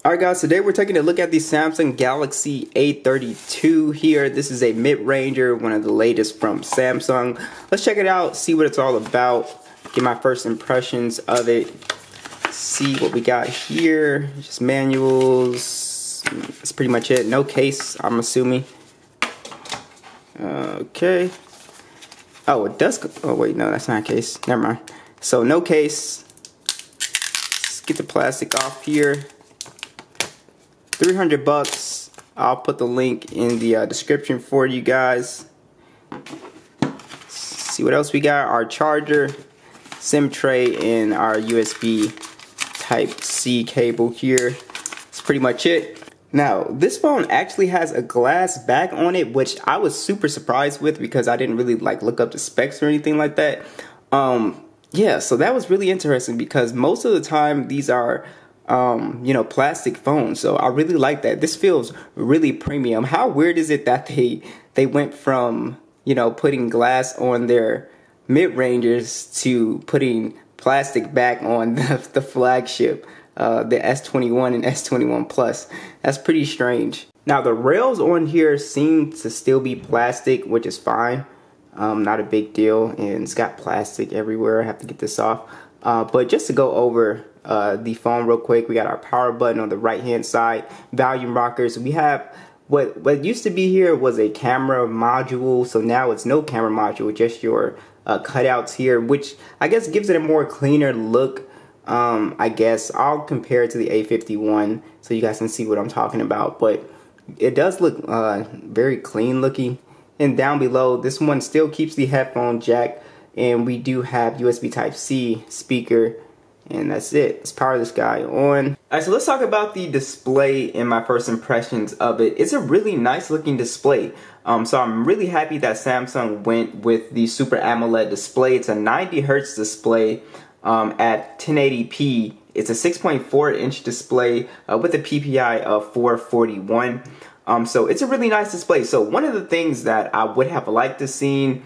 Alright guys, today we're taking a look at the Samsung Galaxy A32 here. This is a mid-ranger, one of the latest from Samsung. Let's check it out, see what it's all about, get my first impressions of it, see what we got here. Just manuals, that's pretty much it. No case, I'm assuming. Okay. Oh, it does, oh wait, no, that's not a case, never mind. So no case, let's get the plastic off here. 300 bucks. I'll put the link in the description for you guys. See what else we got. Our charger, SIM tray, and our USB Type-C cable here. That's pretty much it. Now, this phone actually has a glass back on it, which I was super surprised with because I didn't really look up the specs or anything like that. Yeah, so that was really interesting because most of the time these are you know, plastic phones. So I really like that. This feels really premium. How weird is it that they went from, you know, putting glass on their mid-rangers to putting plastic back on the flagship, the S21 and S21 Plus. That's pretty strange. Now the rails on here seem to still be plastic, which is fine. Not a big deal, and it's got plastic everywhere. I have to get this off. But just to go over the phone real quick, we got our power button on the right hand side, volume rockers. We have what used to be here was a camera module, so now it's no camera module, just your cutouts here, which I guess gives it a more cleaner look. I guess I'll compare it to the A51 so you guys can see what I'm talking about, but it does look very clean looking. And down below, this one still keeps the headphone jack, and we do have USB Type-C speaker. And that's it. Let's power this guy on. Alright, so let's talk about the display and my first impressions of it. It's a really nice looking display. So I'm really happy that Samsung went with the Super AMOLED display. It's a 90 Hz display at 1080p. It's a 6.4 inch display with a PPI of 441. So it's a really nice display. So one of the things that I would have liked to see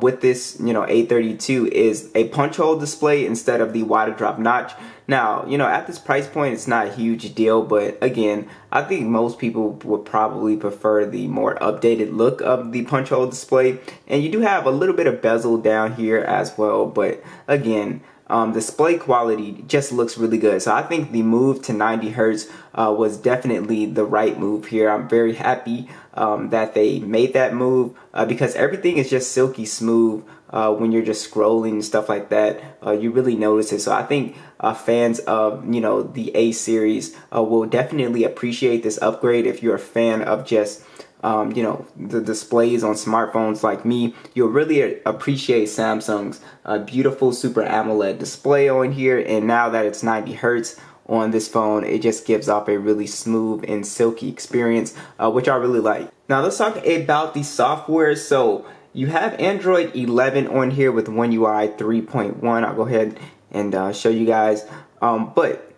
with this, you know, A32 is a punch hole display instead of the wider drop notch. Now, you know, at this price point, it's not a huge deal, but again, I think most people would probably prefer the more updated look of the punch hole display. And you do have a little bit of bezel down here as well, but again, display quality just looks really good. So I think the move to 90 Hz was definitely the right move here. I'm very happy that they made that move because everything is just silky smooth when you're just scrolling and stuff like that. You really notice it. So I think fans of, you know, the A series will definitely appreciate this upgrade. If you're a fan of just you know, the displays on smartphones like me, you'll really appreciate Samsung's beautiful Super AMOLED display on here. And now that it's 90 Hz on this phone, it just gives off a really smooth and silky experience, which I really like. Now let's talk about the software. So you have Android 11 on here with One UI 3.1. I'll go ahead and show you guys. But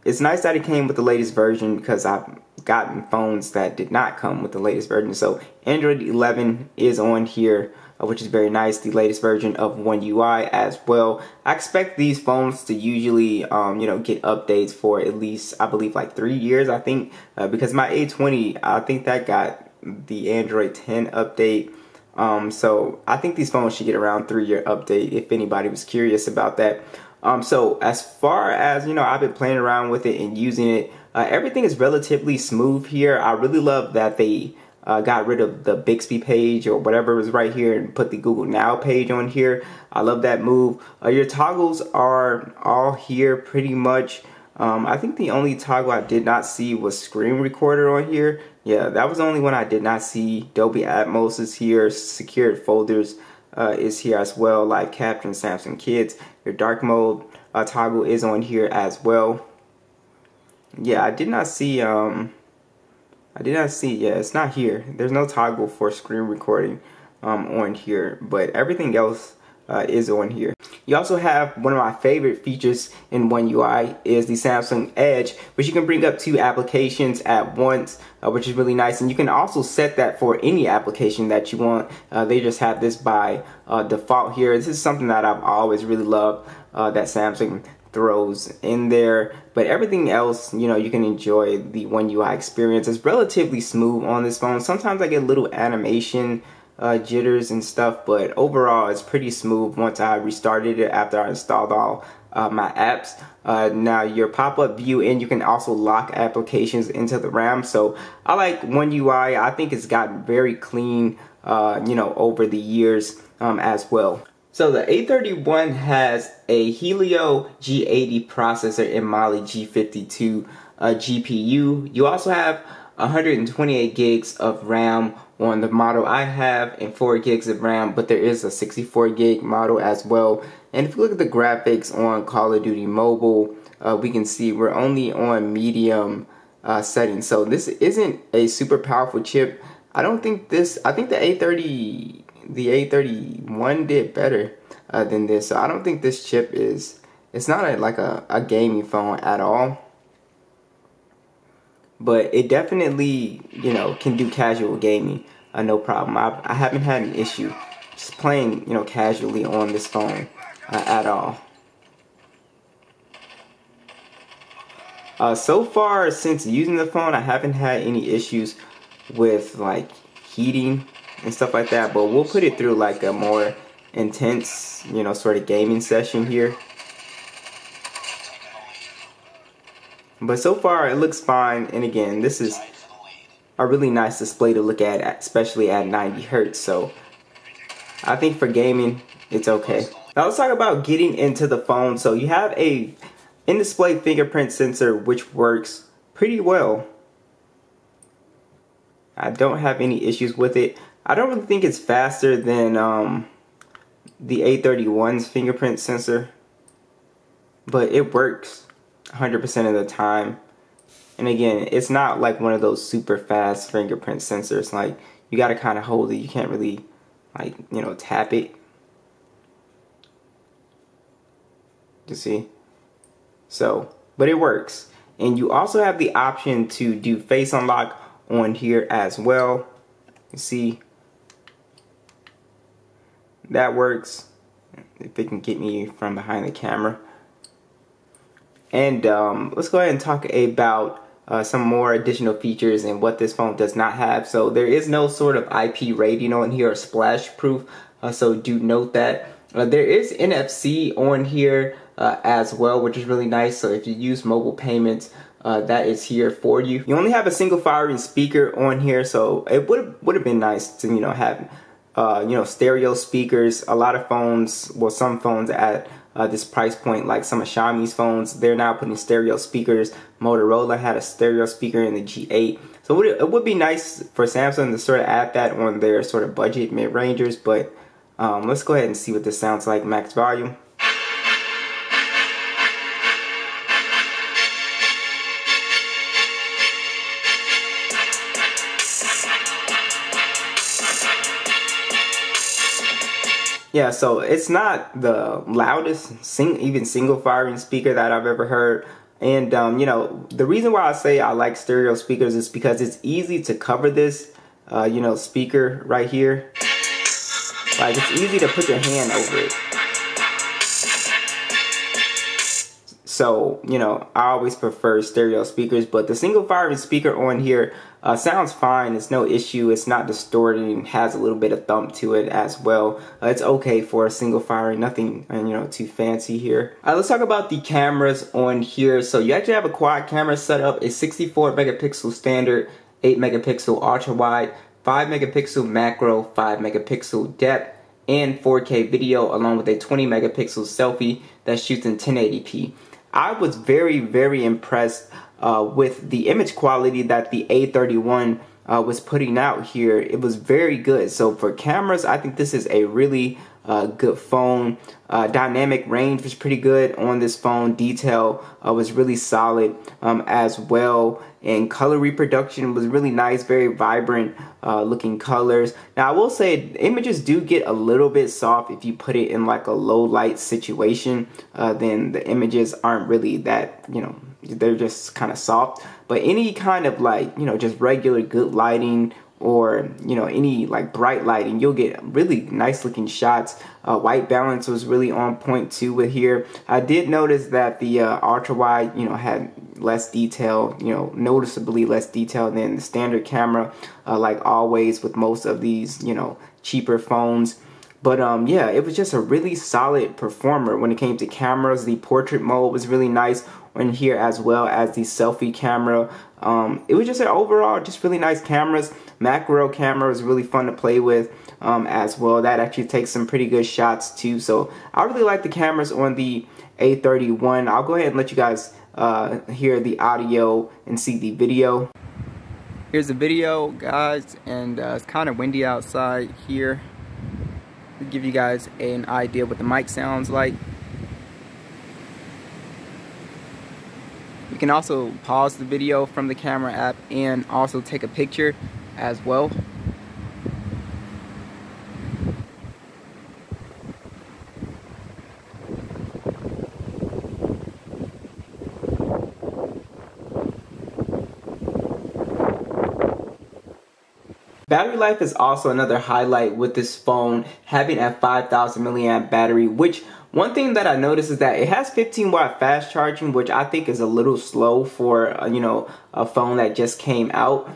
it's nice that it came with the latest version because I've gotten phones that did not come with the latest version. So Android 11 is on here, which is very nice. The latest version of One UI as well. I expect these phones to usually, you know, get updates for at least, I believe, like 3 years. I think because my A20, I think that got the Android 10 update. So I think these phones should get around 3-year update if anybody was curious about that. So as far as, you know, I've been playing around with it and using it, everything is relatively smooth here. I really love that they got rid of the Bixby page or whatever was right here and put the Google Now page on here. I love that move. Your toggles are all here pretty much. I think the only toggle I did not see was screen recorder on here. Yeah, that was the only one I did not see. Dolby Atmos is here. Secured folders is here as well. Live caption, Samsung Kids. Your dark mode toggle is on here as well. Yeah, I did not see, yeah, it's not here. There's no toggle for screen recording on here, but everything else is on here. You also have one of my favorite features in One UI is the Samsung Edge, which you can bring up 2 applications at once, which is really nice. And you can also set that for any application that you want. They just have this by default here. This is something that I've always really loved that Samsung throws in there, but everything else, you know, you can enjoy the One UI experience. It's relatively smooth on this phone. Sometimes I get little animation jitters and stuff, but overall it's pretty smooth once I restarted it after I installed all my apps. Now your pop-up view, and you can also lock applications into the RAM. So I like One UI. I think it's gotten very clean, you know, over the years as well. So the A31 has a Helio G80 processor and Mali G52 GPU. You also have 128 gigs of RAM on the model I have and 4 gigs of RAM, but there is a 64 gig model as well. And if you look at the graphics on Call of Duty Mobile, we can see we're only on medium settings. So this isn't a super powerful chip. I think the A31 did better than this. So I don't think this chip it's not like a gaming phone at all. But it definitely, you know, can do casual gaming, no problem. I haven't had an issue just playing, you know, casually on this phone at all. So far, since using the phone, I haven't had any issues with like heating and stuff like that. But we'll put it through like a more intense, you know, sort of gaming session here. But so far it looks fine, and again, this is a really nice display to look at, especially at 90 Hertz. So I think for gaming, it's okay. Now let's talk about getting into the phone. So you have a in-display fingerprint sensor which works pretty well. I don't have any issues with it. I don't really think it's faster than the A31's fingerprint sensor, but it works 100% of the time. And again, it's not like one of those super fast fingerprint sensors. Like, you gotta kind of hold it. You can't really, like, you know, tap it. You see? So, but it works. And you also have the option to do face unlock on here as well. You see? That works. If it can get me from behind the camera. And let's go ahead and talk about some more additional features and what this phone does not have. So there is no sort of IP rating on here or splash proof. So do note that. There is NFC on here as well, which is really nice. So if you use mobile payments, that is here for you. You only have a single firing speaker on here, so it would have been nice to, you know, have you know, stereo speakers. A lot of phones, well, some phones at this price point, like some of Xiaomi's phones, they're now putting stereo speakers. Motorola had a stereo speaker in the G8. So it would be nice for Samsung to sort of add that on their sort of budget mid-rangers. But let's go ahead and see what this sounds like max volume. Yeah, so it's not the loudest even single firing speaker that I've ever heard. And you know, the reason why I say I like stereo speakers is because it's easy to cover this you know, speaker right here. Like, it's easy to put your hand over it. So, you know, I always prefer stereo speakers, but the single firing speaker on here sounds fine. It's no issue. It's not distorting. Has a little bit of thump to it as well. It's okay for a single firing. Nothing, you know, too fancy here. Let's talk about the cameras on here. So you actually have a quad camera set up, a 64 megapixel standard, 8 megapixel ultra wide, 5 megapixel macro, 5 megapixel depth, and 4K video, along with a 20 megapixel selfie that shoots in 1080p. I was very, very impressed with the image quality that the A31 was putting out here. It was very good. So for cameras, I think this is a really good phone. Dynamic range was pretty good on this phone. Detail was really solid as well. And color reproduction was really nice, very vibrant looking colors. Now I will say images do get a little bit soft if you put it in like a low light situation. Then the images aren't really that, you know, they're just kind of soft. But any kind of, like, you know, just regular good lighting or any like bright lighting, you'll get really nice looking shots. White balance was really on point too with here. I did notice that the ultra wide had less detail, noticeably less detail than the standard camera, like always with most of these cheaper phones. But yeah, it was just a really solid performer when it came to cameras. The portrait mode was really nice in here, as well as the selfie camera. It was just an overall just really nice cameras. Macro camera was really fun to play with as well. That actually takes some pretty good shots too. So I really like the cameras on the A31. I'll go ahead and let you guys hear the audio and see the video. Here's the video, guys, and it's kind of windy outside here. To give you guys an idea what the mic sounds like. You can also pause the video from the camera app and also take a picture as well. Battery life is also another highlight with this phone, having a 5,000 milliamp battery, which one thing that I noticed is that it has 15-watt fast charging, which I think is a little slow for a phone that just came out.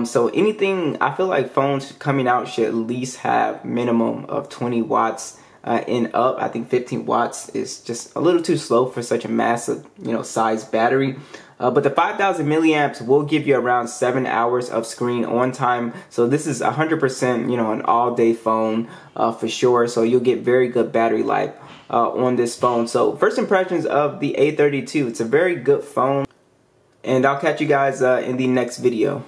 So anything, I feel like phones coming out should at least have minimum of 20 watts and up. I think 15 watts is just a little too slow for such a massive size battery. But the 5,000 milliamps will give you around 7 hours of screen on time. So this is 100% an all-day phone for sure. So you'll get very good battery life on this phone. So first impressions of the A32. It's a very good phone. And I'll catch you guys in the next video.